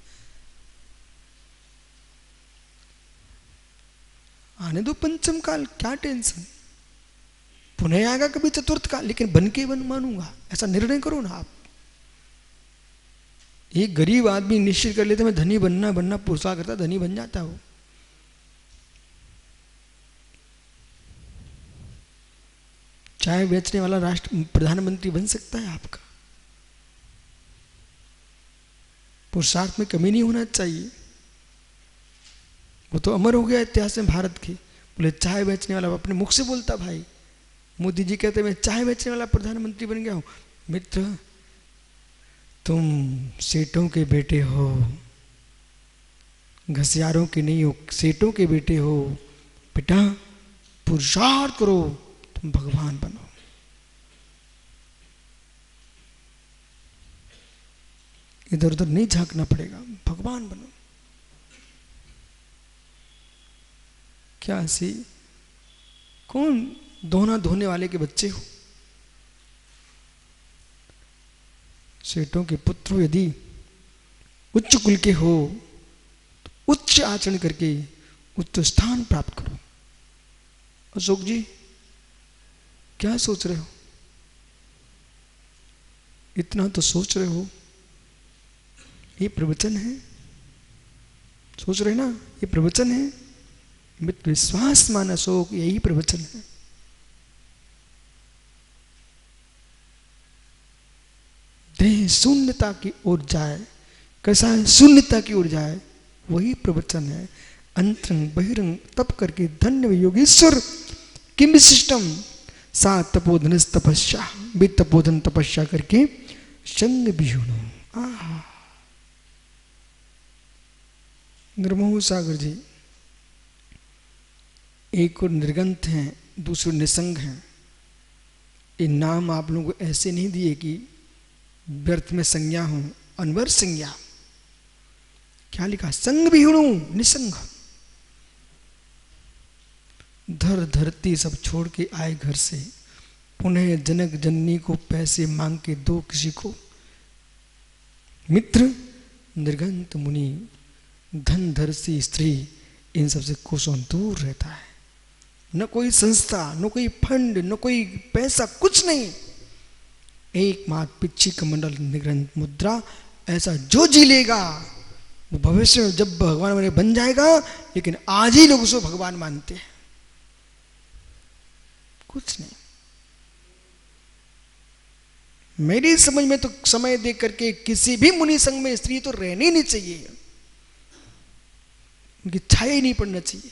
आने दो पंचम काल, क्या टेंशन। पुनः आएगा कभी चतुर्थ काल, लेकिन बन के बन मानूंगा, ऐसा निर्णय करो ना आप। एक गरीब आदमी निश्चित कर लेते मैं धनी बनना बनना पुरुषा करता, धनी बन जाता हो। चाय बेचने वाला राष्ट्र प्रधानमंत्री बन सकता है आपका। पुरुषार्थ में कमी नहीं होना चाहिए। वो तो अमर हो गया इतिहास में भारत के। बोले चाय बेचने वाला, अपने मुख से बोलता भाई। मोदी जी कहते मैं चाय बेचने वाला प्रधानमंत्री बन गया हूं। मित्र, तुम सेठों के बेटे हो, घसियारों के नहीं हो, सेठों के बेटे हो। बेटा पुरुषार्थ करो, तुम भगवान बनो। इधर उधर नहीं झांकना पड़ेगा, भगवान बनो। क्या सी कौन धोना धोने वाले के बच्चे हो? सेठों के पुत्र हो, यदि उच्च कुल के हो तो उच्च आचरण करके उच्च स्थान प्राप्त करो। अशोक जी क्या सोच रहे हो? इतना तो सोच रहे हो, ये प्रवचन है। सोच रहे ना, ये प्रवचन है। मित्र विश्वास मान अशोक, यही प्रवचन है। देह शून्यता की ओर जाए, कैसा है? शून्यता की ओर जाए, वही प्रवचन है। अंतरंग बहिरंग तप करके धन्य योगीश्वर किम विशिष्टम सा तपोधन तपस्या, भी तपोधन तपस्या करके संग विहुणो। निर्मोह सागर जी एक और निर्गंत हैं, दूसरे निसंग हैं। ये नाम आप लोगों को ऐसे नहीं दिए कि व्यर्थ में संज्ञा हो, अनवर संज्ञा। क्या लिखा? संग विहीणु निसंग। धर धरती सब छोड़ के आए घर से, पुनः जनक जननी को पैसे मांग के दो किसी को। मित्र निर्गंत मुनि धन धरसी स्त्री, इन सबसे कोसों दूर रहता है। न कोई संस्था, न कोई फंड, न कोई पैसा, कुछ नहीं। एकमात्र पिच्छी कमंडल निग्रंथ मुद्रा। ऐसा जो जी लेगा वो भविष्य में जब भगवान मेरे बन जाएगा, लेकिन आज ही लोग उसको भगवान मानते हैं। कुछ नहीं। मेरी समझ में तो समय देख करके किसी भी मुनि संघ में स्त्री तो रहनी नहीं चाहिए, उनकी छाया ही नहीं पड़ना चाहिए।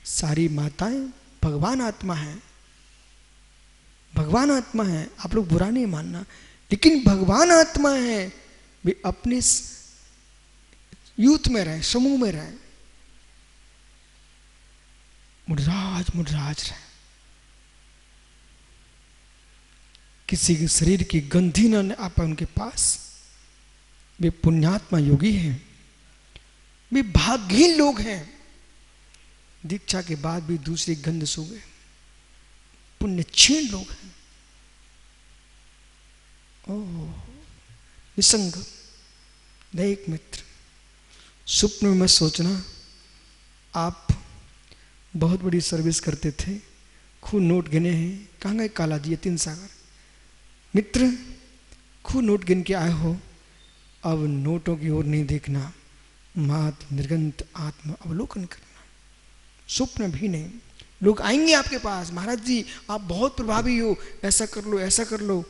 सारी माताएं भगवान आत्मा है, भगवान आत्मा है। आप लोग बुरा नहीं मानना, लेकिन भगवान आत्मा है, वे अपने यूथ में रहे, समूह में रहे, मुडराज मुडराज रहे। किसी के शरीर की गंधी न आप उनके पास। वे पुण्यात्मा योगी हैं, वे भाग्यहीन लोग हैं। दीक्षा के बाद भी दूसरी गंध सो गए, पुण्यक्षीण लोग हैं। ओह निसंग दैहिक मित्र। स्वप्न में मत सोचना आप बहुत बड़ी सर्विस करते थे, खूब नोट गिने हैं। कहाँ गए काला जी, यतीन सागर मित्र? खूब नोट गिन के आए हो, अब नोटों की ओर नहीं देखना, मात निर्गंत आत्म अवलोकन करना। स्वप्न भी नहीं। लोग आएंगे आपके पास, महाराज जी आप बहुत प्रभावी हो, ऐसा कर लो, ऐसा कर लो,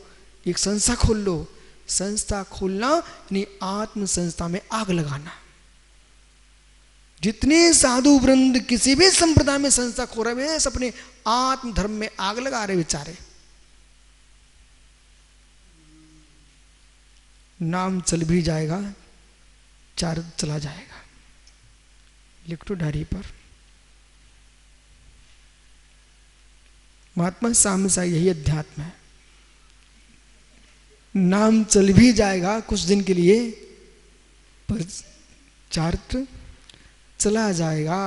एक संस्था खोल लो। संस्था खोलना यानी आत्म संस्था में आग लगाना। जितने साधु वृंद किसी भी संप्रदाय में संस्था खो रहे हैं, अपने आत्म धर्म में आग लगा रहे बेचारे। नाम चल भी जाएगा, चार चला जाएगा। लिख दो डायरी पर। महात्मा सामने सा यही अध्यात्म है। नाम चल भी जाएगा कुछ दिन के लिए, पर चार्ट चला जाएगा।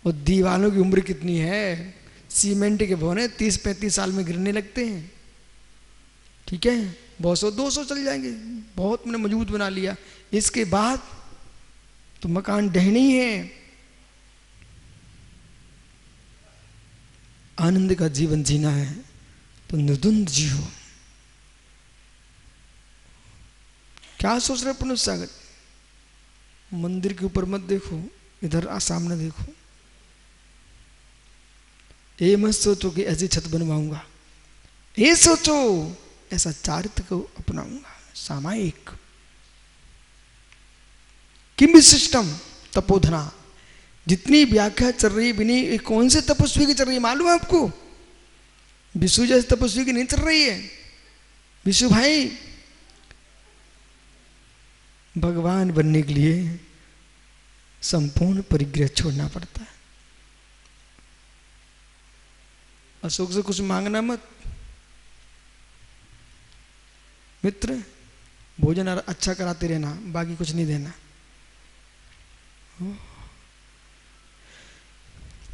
और दीवालों की उम्र कितनी है? सीमेंट के भवन 30-35 साल में गिरने लगते हैं। ठीक है, 100-200 चल जाएंगे, बहुत मैंने मजबूत बना लिया। इसके बाद तो मकान ढहने ही है। आनंद का जीवन जीना है तो निर्द्वंद जियो। क्या सोच रहे पुनः सागर? मंदिर के ऊपर मत देखो, इधर सामने देखो। ये मत सोचो कि ऐसी छत बनवाऊंगा, ये सोचो ऐसा चारित्र को अपनाऊंगा। सामायिक किम सिस्टम तपोधना। जितनी व्याख्या चल रही है बिनी, कौन से तपस्वी की चल रही है मालूम है आपको? विशु जैसे तपस्वी की नहीं चल रही है। विशु भाई भगवान बनने के लिए संपूर्ण परिग्रह छोड़ना पड़ता है। अशोक से कुछ मांगना मत मित्र, भोजन अच्छा कराते रहना, बाकी कुछ नहीं देना।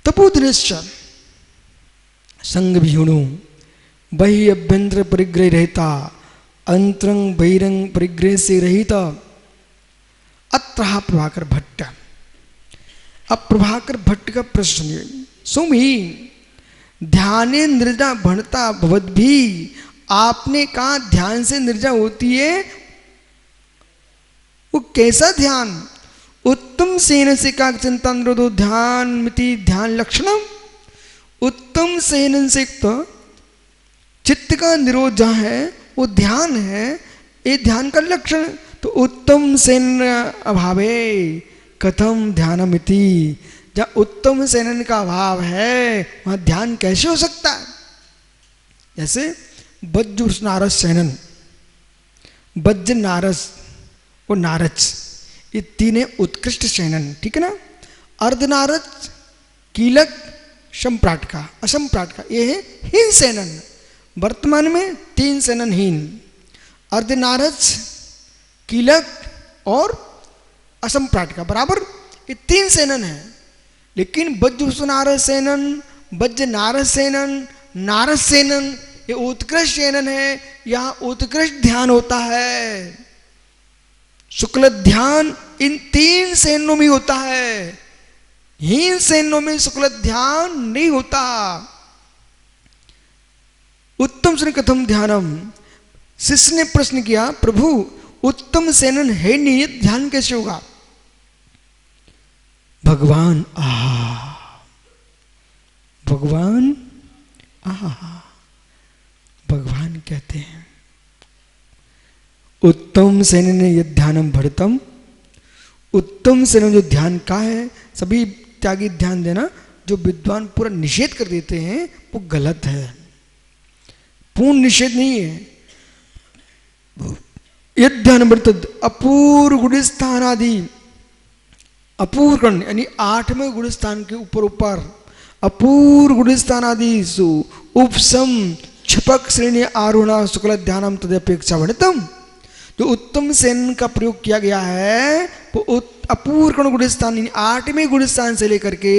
तपोधनिश्चर संग विहीणु बहि अभ्यंतर परिग्रह रहता, अंतरंग बहिरंग परिग्रह से रहित। अत्र प्रभाकर भट्ट। अब प्रभाकर भट्ट का प्रश्न, सुमी ध्याने निर्जा भणता भवद भी। आपने कहा ध्यान से निर्जा होती है, वो कैसा ध्यान? उत्तम सेन से का चिंता निरोधो ध्यान मिति ध्यान लक्षणम। उत्तम सेन से तो चित्त का निरोध जहाँ है वो ध्यान है, ये ध्यान का लक्षण। तो उत्तम सेन अभावे कथम ध्यानमिति। जहाँ उत्तम सेनन का अभाव है वहाँ ध्यान कैसे हो सकता है? जैसे वज्र नारस सेनन, वज्र नारस और नारज, ये तीन है उत्कृष्ट सेनन, ठीक है ना। अर्धनारज, कीलक, सम्प्राटका, असम्प्राटका, ये है हीन सेनन। वर्तमान में 3 सेनन हीन, अर्धनारज, कीलक और असम्प्राटका, बराबर ये 3 सेनन है। लेकिन वज्र नारद सेनन, वज्र नारद सेनन, नारद सेनन, ये उत्कृष्ट सेनन है। यहाँ उत्कृष्ट ध्यान होता है, शुक्ल ध्यान इन 3 सेनों में होता है। हीन सेनों में शुक्ल ध्यान नहीं होता। उत्तम सेन कथम ध्यानम, शिष्य ने प्रश्न किया, प्रभु उत्तम सेनन है नहीं, ध्यान कैसे होगा? भगवान भगवान भगवान कहते हैं उत्तम सेन यद ध्यानम भरतम। उत्तम सेन जो ध्यान का है, सभी त्यागी ध्यान देना, जो विद्वान पूरा निषेध कर देते हैं वो गलत है, पूर्ण निषेध नहीं है। यद ध्यान भरतद अपूर्व गुण स्थान आदि, अपूर्व कर्ण यानी 8वें गुण स्थान के ऊपर ऊपर, अपूर्व गुण स्थान आदि सु उपसम क्षपक श्रेणी आरोहण शुक्ल ध्यानम तदपेक्षा वर्णितम। जो उत्तम सेन का प्रयोग किया गया है वो अपूर्व गुण स्थान 8वें गुण स्थान से लेकर के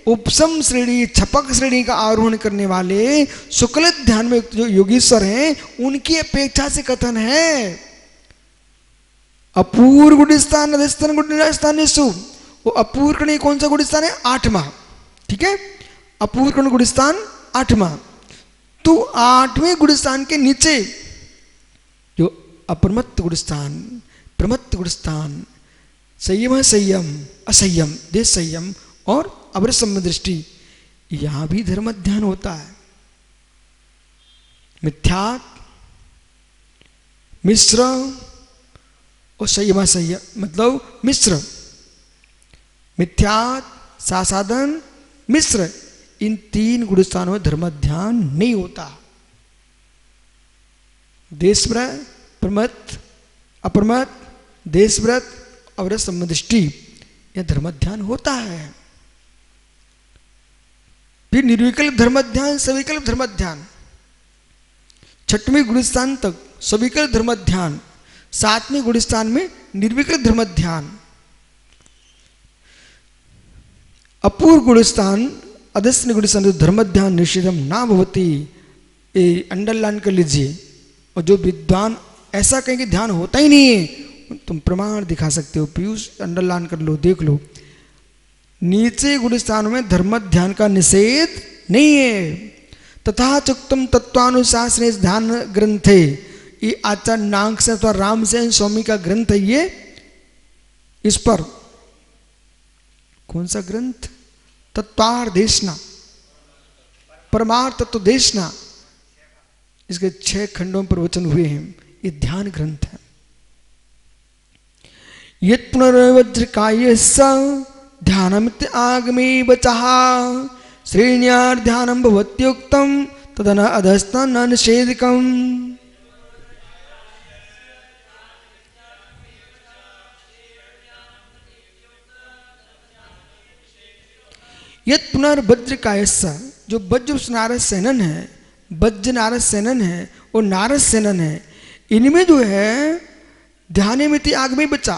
उपसम श्रेणी, छपक श्रेणी का आरोहण करने वाले शुक्ल ध्यान में जो योगीश्वर हैं उनकी अपेक्षा से कथन है। अपूर्व गुण स्थान अधिष्ठान गुण स्थान, वो अपूर्व कौन सा गुण स्थान है? 8वां, ठीक है। अपूर्व गुण स्थान 8वां, तो 8वें गुण स्थान के नीचे जो अप्रमत्त गुण स्थान, प्रमत्त गुण स्थान, संयम संयम, असंयम, देश संयम और अवरसम दृष्टि, यहां भी धर्म ध्यान होता है। मिथ्या, मिश्र और संयम संयम, मतलब मिश्र, मिथ्या, सासाधन, मिश्र, इन 3 गुण स्थानों में धर्म ध्यान नहीं होता। देशव्रत, प्रमत्त, अप्रमत्त, देशव्रत, अवरसम दृष्टि, यह धर्म ध्यान होता है। फिर निर्विकल्प धर्म ध्यान, सविकल्प धर्म ध्यान, 6वें गुण स्थान तक सविकल्प धर्म ध्यान, 7वें गुण स्थान में निर्विकल्प धर्म ध्यान। अपूर्व गुण स्थान, अदस्य गुण स्थान धर्म ध्यान निषेधम ना भवती, ये अंडरलाइन कर लीजिए। और जो विद्वान ऐसा कहेंगे ध्यान होता ही नहीं है, तुम प्रमाण दिखा सकते हो, पीयूष अंडरलाइन कर लो, देख लो। नीचे गुण स्थानों में धर्म ध्यान का निषेध नहीं है। तथा चुक्तम तत्वानुशासन ध्यान ग्रंथ है, ये आचार्य नाग से अथवा रामसेन स्वामी का ग्रंथ है। ये इस पर कौन सा ग्रंथ? तत्वार देशना, परमार्थ तत्व देशना, इसके 6 खंडों पर वचन हुए हैं। ये ध्यान ग्रंथ है। यत् पुनर्वज्रकाय ध्यानमित आगमे बचः श्रेण्यार ध्यानम भवत्युक्तम तदन अधस्तान न निषेधकम। यत् पुनर्वज्रकायस्सा, जो वज्र नारद सेनन है, वज्र नारद सेनन है और नारद सेनन है, इनमें जो है ध्यानमिति आगमे बचा,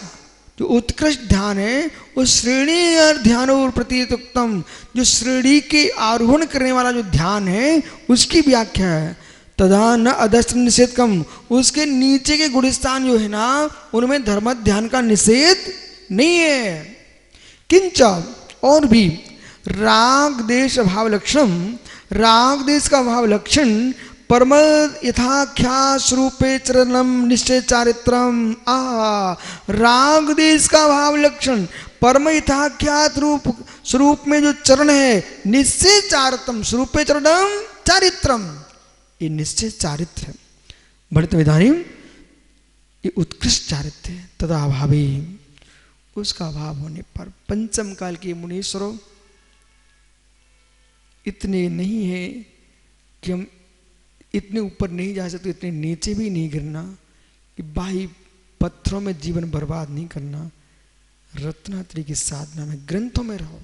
जो उत्कृष्ट ध्यान है वो श्रेणी और ध्यान और प्रतीतोक्तम, जो श्रेणी के आरोहण करने वाला जो ध्यान है उसकी व्याख्या है। तदा न अधस्थ निषेध कम, उसके नीचे के गुणस्थान जो है ना उनमें धर्म ध्यान का निषेध नहीं है। किंच, और भी राग देश अभाव लक्षण, राग देश का अभाव लक्षण परम यथाख्या स्वरूपे चरणम निश्चय चारित्रम। राग देश का भाव लक्षण परम यथाख्यात रूप स्वरूप में जो चरण है, निश्चय चारित्रम, स्वरूपे चरणम चारित्रम, ये निश्चय चारित्र है। भरत विधानी ये उत्कृष्ट चारित्र है। तदा अभावी, उसका अभाव होने पर पंचम काल के मुनीश्वरों इतने नहीं है कि हम इतने ऊपर नहीं जा सकते, इतने नीचे भी नहीं गिरना कि बाह्य पत्थरों में जीवन बर्बाद नहीं करना, रत्नात्री की साधना में, ग्रंथों में रहो,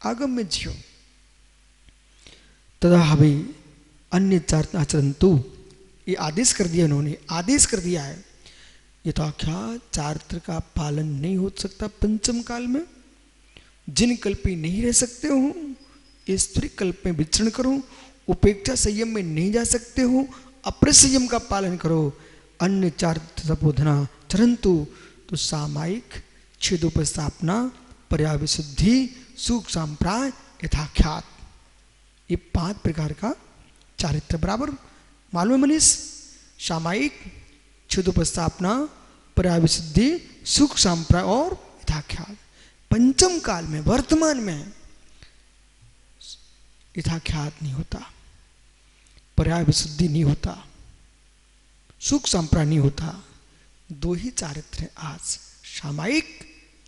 आगम में जियो। तदा हवे अन्य आचरंतु, ये आदेश कर दिया उन्होंने, आदेश कर दिया है। यथाख्या चारित्र का पालन नहीं हो सकता पंचम काल में। जिन कल्पी नहीं रह सकते हो, स्त्री कल्प में विचरण करो, उपेक्षा संयम में नहीं जा सकते हो, अप्रसंयम का पालन करो, अन्य चारित्र तपोधना चरंतु, तो सामायिक छेदोपस्थापना, पर्याविशुद्धि, सुख सांप्राय, यथाख्यात, ये 5 प्रकार का चारित्र बराबर मालूम है मनीष। सामायिक, छेदोपस्थापना, पर्याविशुद्धि, सुख सांप्राय और यथाख्यात। पंचम काल में, वर्तमान में यथाख्यात नहीं होता, पर्याविशुद्धि नहीं होता, सुख सांप्राय नहीं होता। 2 ही चारित्र हैं आज, सामायिक,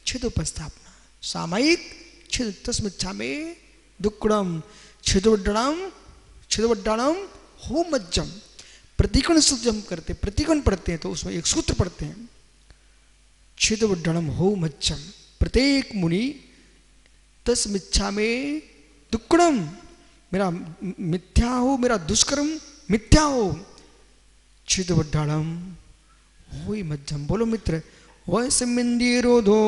छेदोपस्थापना। सामायिक छेद तस्मिच्छामे दुक्कड़म, छेदवड्डाणम हो मज्जम। प्रतिकोण सूत्र जब हम करते, प्रतिकोण पढ़ते हैं तो उसमें एक सूत्र पढ़ते हैं, छेदवड्डाणम हो मज्जम। प्रत्येक मुनि तस्मिच्छामे दुक्कड़म, मेरा मिथ्या हो, मेरा दुष्कर्म मिथ्या हो, छेदवड्डाणम हो मज्जम। बोलो मित्र, वैसे रोधो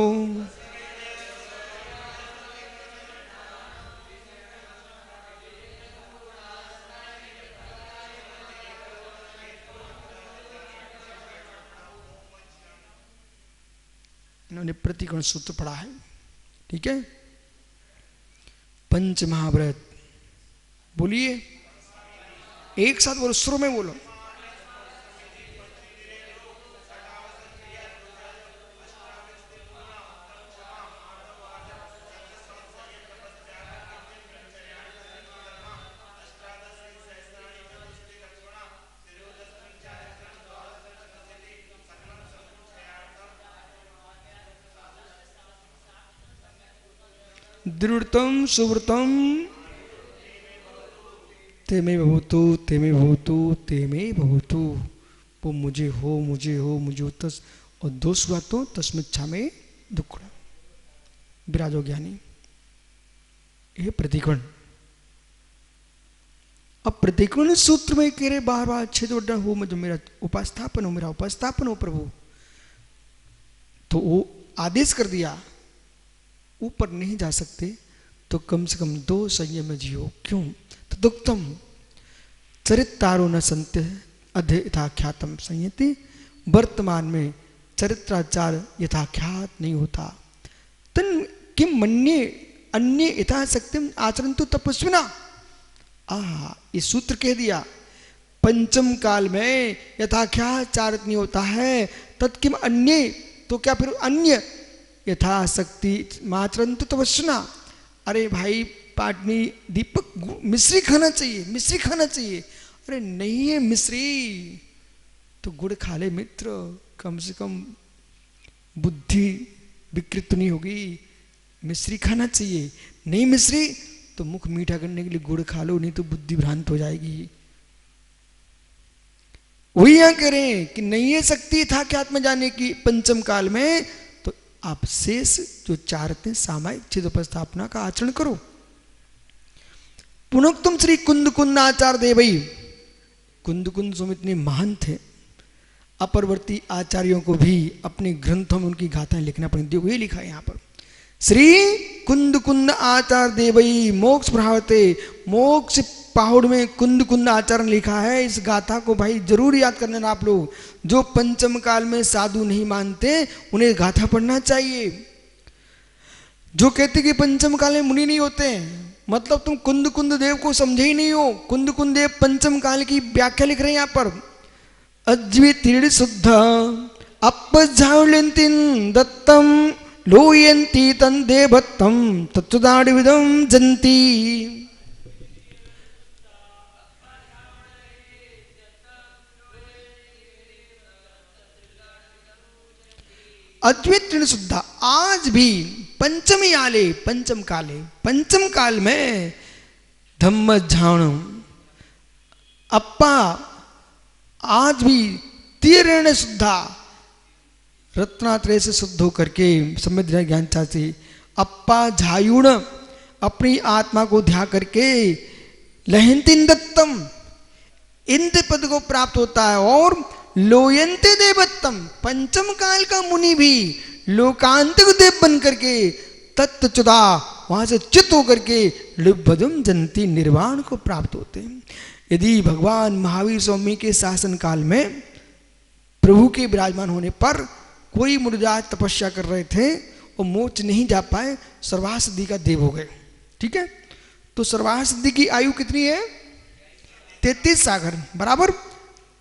इन्होंने प्रतिकोण सूत्र पढ़ा है, ठीक है। पंच महाव्रत बोलिए, एक साथ बोलो, शुरू में बोलो। दृढ़तम सुव्रतम तेमे भवतु, तेमे भवतु, तेमे भवतु। वो मुझे हो, मुझे हो, मुझे हो तस, और दोष हुआ तो तस्मिच्छा में दुख। विराजो ज्ञानी, ये प्रतिकोण। अब प्रतिकोण सूत्र में कह रहे बार बार छेदोड्डा हो, मुझे मेरा उपास्थापन हो, मेरा उपास्थापन हो प्रभु। तो वो आदेश कर दिया, ऊपर नहीं जा सकते तो कम से कम 2 संयम में जियो। क्यों? तो दुक्तम चरितारो न संत्य अध यथाख्यातम संयति। वर्तमान में चरित्राचार यथाख्यात नहीं होता। तन किम मन्ये अन्य यथाशक्तिम आचरण तो तपस्विना। ये सूत्र कह दिया, पंचम काल में यथाख्यात चारित नहीं होता है, तत्किम अन्य, तो क्या फिर अन्य यथाशक्ति माचरण तो तपस्विना। अरे भाई पाटनी दीपक, मिश्री खाना चाहिए, मिश्री खाना चाहिए। अरे नहीं है मिश्री तो गुड़ खा ले मित्र, कम से कम बुद्धि विकृत नहीं होगी। मिश्री खाना चाहिए, नहीं मिश्री तो मुख मीठा करने के लिए गुड़ खा लो, नहीं तो बुद्धि भ्रांत हो जाएगी। वही यहां कह रहे हैं कि नहीं है शक्ति था क्या में जाने की पंचम काल में, तो आप शेष जो चारते सामायिक छेदोपस्थापना का आचरण करो। पुनोक्तम श्री कुंद कुंद आचार्य देवई, कुंद कुंद स्वामी इतने महान थे, अपरवर्ती आचार्यों को भी अपने ग्रंथों में उनकी गाथाएं लिखना पड़ी। देखो ये लिखा है यहाँ पर, श्री कुंद कुंद आचार्य देवई मोक्ष प्रहावते, मोक्ष पहाड़ में कुंद कुंद आचरण लिखा है। इस गाथा को भाई जरूर याद करना आप लोग। जो पंचम काल में साधु नहीं मानते उन्हें गाथा पढ़ना चाहिए। जो कहते कि पंचम काल में मुनि नहीं होते, मतलब तुम कुंद कुंद देव को समझे ही नहीं हो। कुंद कुंद देव पंचम काल की व्याख्या लिख रहे हैं यहाँ पर। अद्वितीय शुद्ध अपजावलिंतिन दत्तम लोयंती तंदे भत्तम तत्वदाडिविदम जंती। अद्वितीय शुद्ध आज भी पंचमी आले, पंचम काले, पंचम काल में धम्म झाण अप्पा आज भी तीर्ण शुद्धा, रत्नात्रय से शुद्ध होकर के समृद्ध ज्ञान चाची अप्पा झायुण, अपनी आत्मा को ध्या करके लहंतिन दत्तम, इंद्र पद को प्राप्त होता है। और लोयंते देवत्तम, पंचम काल का मुनि भी लोकांतिक देव बन करके तत्वचुदा वहां से चित होकर के लुब्धम जनती निर्वाण को प्राप्त होते हैं। यदि भगवान महावीर स्वामी के शासन काल में प्रभु के विराजमान होने पर कोई मुनिराज तपस्या कर रहे थे और मोक्ष नहीं जा पाए, सर्वार्थ सिद्धि का देव हो गए। ठीक है, तो सर्वार्थ सिद्धि की आयु कितनी है? 33 सागर, बराबर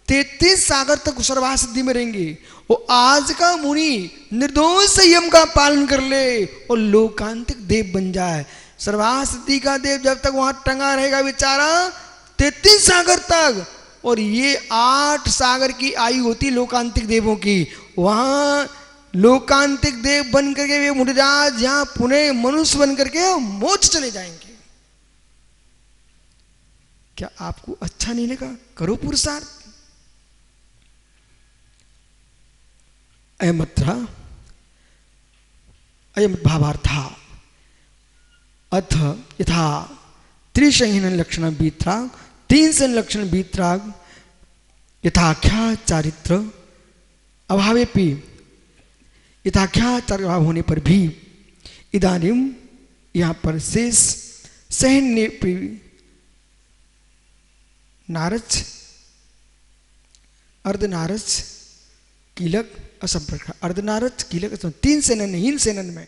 33 सागर तक सर्वार्थ सिद्धि में रहेंगे। और आज का मुनि निर्दोष संयम का पालन कर ले और लोकांतिक देव बन जाए। सर्वार्थ सिद्धि का देव जब तक वहां टंगा रहेगा बेचारा 33 सागर तक, और ये 8 सागर की आयु होती लोकांतिक देवों की। वहां लोकांतिक देव बन करके वे मुनिराज यहां पुनः मनुष्य बन करके मोक्ष चले जाएंगे। क्या आपको अच्छा नहीं लगा? करो पुरुषार्थ। अयमत्र अयम भावार्था अथ यथा त्रिसंहीन लक्षण बीतराग, 3 से लक्षण बीतराग यथाख्या चारित्र अभावेपि, यथाख्या चारित्र अभाव होने पर भी इदानीम यहाँ पर शेष सहन नारज, अर्धनारज, कीलक, असंप्रखा, अर्धनारज, कीलक, 3 सेनन, हीन सेनन में